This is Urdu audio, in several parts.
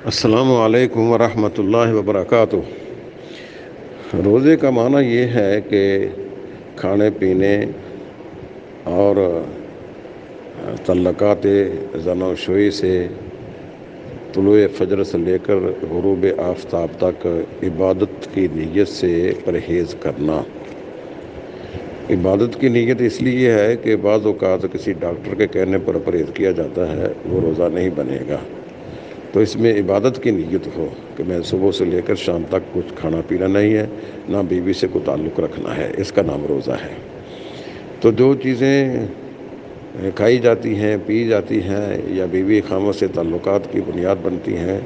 السلام علیکم ورحمۃ اللہ وبرکاتہ۔ روزے کا معنی یہ ہے کہ کھانے پینے اور تعلقات زن و شوئی سے طلوع فجر سے لے کر غروب آفتاب تک عبادت کی نیت سے پرہیز کرنا۔ عبادت کی نیت اس لیے ہے کہ بعض اوقات کسی ڈاکٹر کے کہنے پر پرہیز کیا جاتا ہے، وہ روزہ نہیں بنے گا، تو اس میں عبادت کی نیت ہو کہ میں صبح سے لے کر شام تک کچھ کھانا پینا نہیں ہے، نہ بیوی سے کوئی تعلق رکھنا ہے، اس کا نام روزہ ہے۔ تو جو چیزیں کھائی جاتی ہیں، پی جاتی ہیں یا بیوی خامد سے تعلقات کی بنیاد بنتی ہیں،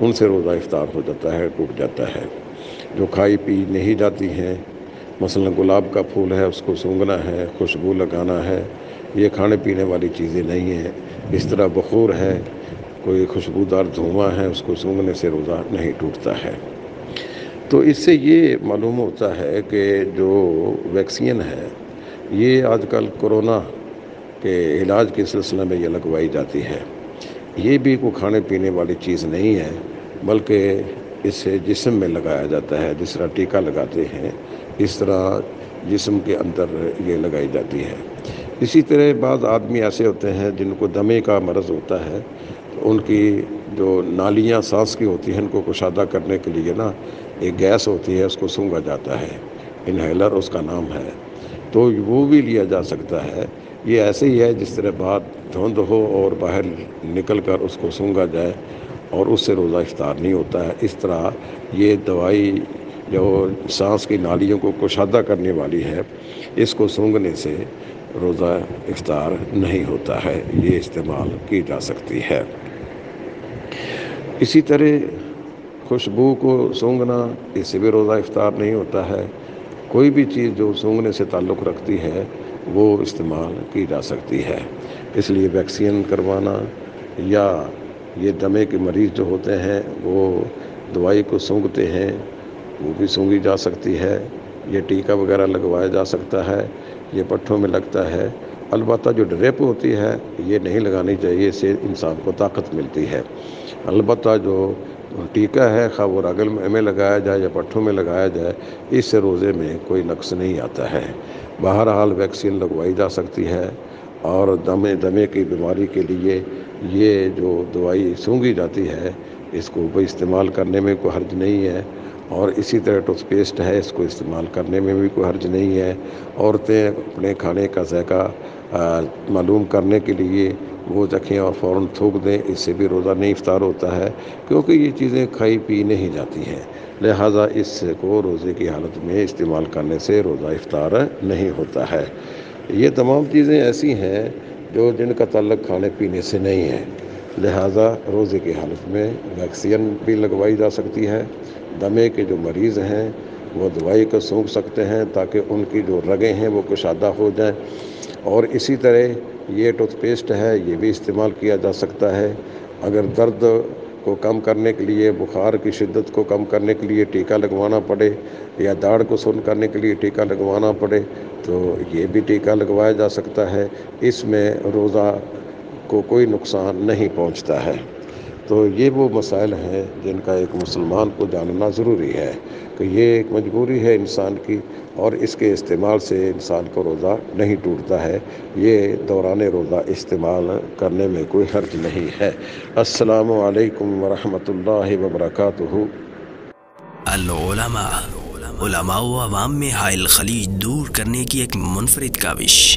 ان سے روزہ افطار ہو جاتا ہے، ٹوٹ جاتا ہے۔ جو کھائی پی نہیں جاتی ہیں، مثلا گلاب کا پھول ہے، اس کو سونگھنا ہے، خوشبو لگانا ہے، یہ کھانے پینے والی چیزیں نہیں ہیں۔ اس طرح بخور ہے، کوئی خوشبودار دھواں ہے، اس کو سونگھنے سے روزہ نہیں ٹوٹتا ہے۔ تو اس سے یہ معلوم ہوتا ہے کہ جو ویکسین ہے، یہ آج کل کورونا کے علاج کے سلسلے میں یہ لگوائی جاتی ہے۔ یہ بھی کوئی کھانے پینے والی چیز نہیں ہے، بلکہ اسے جسم میں لگایا جاتا ہے، جس طرح ٹیکہ لگاتے ہیں اس طرح جسم کے اندر یہ لگائی جاتی ہے۔ اسی طرح بعض آدمی ایسے ہوتے ہیں جن کو دمے کا مرض ہوتا ہے، ان کی جو نالیاں سانس کی ہوتی ہیں ان کو کشادہ کرنے کے لیے ایک گیس ہوتی ہے، اس کو سونگھا جاتا ہے، انہیلر اس کا نام ہے، تو وہ بھی لیا جا سکتا ہے۔ یہ ایسے ہی ہے جس طرح بات دھند ہو اور باہر نکل کر اس کو سونگھا جائے اور اس سے روزہ افطار نہیں ہوتا ہے۔ اس طرح یہ دوائی جو سانس کی نالیوں کو کشادہ کرنے والی ہے، اس کو سونگھنے سے روزہ افطار نہیں ہوتا ہے، یہ استعمال کی جا سکتی ہے۔ اسی طرح خوشبو کو سونگھنا، اس سے بھی روزہ افطار نہیں ہوتا ہے۔ کوئی بھی چیز جو سونگھنے سے تعلق رکھتی ہے وہ استعمال کی جا سکتی ہے۔ اس لیے ویکسین کروانا یا یہ دمے کے مریض جو ہوتے ہیں وہ دوائی کو سونگھتے ہیں، وہ بھی سونگھی جا سکتی ہے۔ یہ ٹیکہ وغیرہ لگوایا جا سکتا ہے، یہ پٹھوں میں لگتا ہے۔ البتہ جو ڈریپ ہوتی ہے یہ نہیں لگانی چاہیے، اس سے انسان کو طاقت ملتی ہے۔ البتہ جو ٹیکہ ہے، خواہ وہ رگل میں لگایا جائے یا پٹھوں میں لگایا جائے، اس سے روزے میں کوئی نقص نہیں آتا ہے۔ بہرحال ویکسین لگوائی جا سکتی ہے، اور دمے کی بیماری کے لیے یہ جو دوائی سونگھی جاتی ہے اس کو بھی استعمال کرنے میں کوئی حرج نہیں ہے۔ اور اسی طرح ٹوتھ پیسٹ ہے، اس کو استعمال کرنے میں بھی کوئی حرج نہیں ہے۔ عورتیں اپنے کھانے کا ذائقہ معلوم کرنے کے لیے وہ چکھیں اور فوراً تھوک دیں، اس سے بھی روزہ نہیں افطار ہوتا ہے، کیونکہ یہ چیزیں کھائی پی نہیں جاتی ہیں، لہٰذا اس کو روزے کی حالت میں استعمال کرنے سے روزہ افطار نہیں ہوتا ہے۔ یہ تمام چیزیں ایسی ہیں جو جن کا تعلق کھانے پینے سے نہیں ہے، لہٰذا روزے کی حالت میں ویکسین بھی لگوائی جا سکتی ہے۔ دمے کے جو مریض ہیں وہ دوائی کو سونگھ سکتے ہیں تاکہ ان کی جو رگیں ہیں وہ کشادہ ہو جائیں۔ اور اسی طرح یہ ٹوتھ پیسٹ ہے، یہ بھی استعمال کیا جا سکتا ہے۔ اگر درد کو کم کرنے کے لیے، بخار کی شدت کو کم کرنے کے لیے ٹیکہ لگوانا پڑے یا داڑھ کو سن کرنے کے لیے ٹیکہ لگوانا پڑے تو یہ بھی ٹیکہ لگوایا جا سکتا ہے۔ اس میں روزہ کو کوئی نقصان نہیں پہنچتا ہے۔ تو یہ وہ مسائل ہیں جن کا ایک مسلمان کو جاننا ضروری ہے کہ یہ ایک مجبوری ہے انسان کی، اور اس کے استعمال سے انسان کو روزہ نہیں ٹوٹتا ہے۔ یہ دوران روزہ استعمال کرنے میں کوئی حرج نہیں ہے۔ السلام علیکم ورحمۃ اللہ وبرکاتہ۔ علماء و عوام میں حائل خلیج دور کرنے کی ایک منفرد کاوش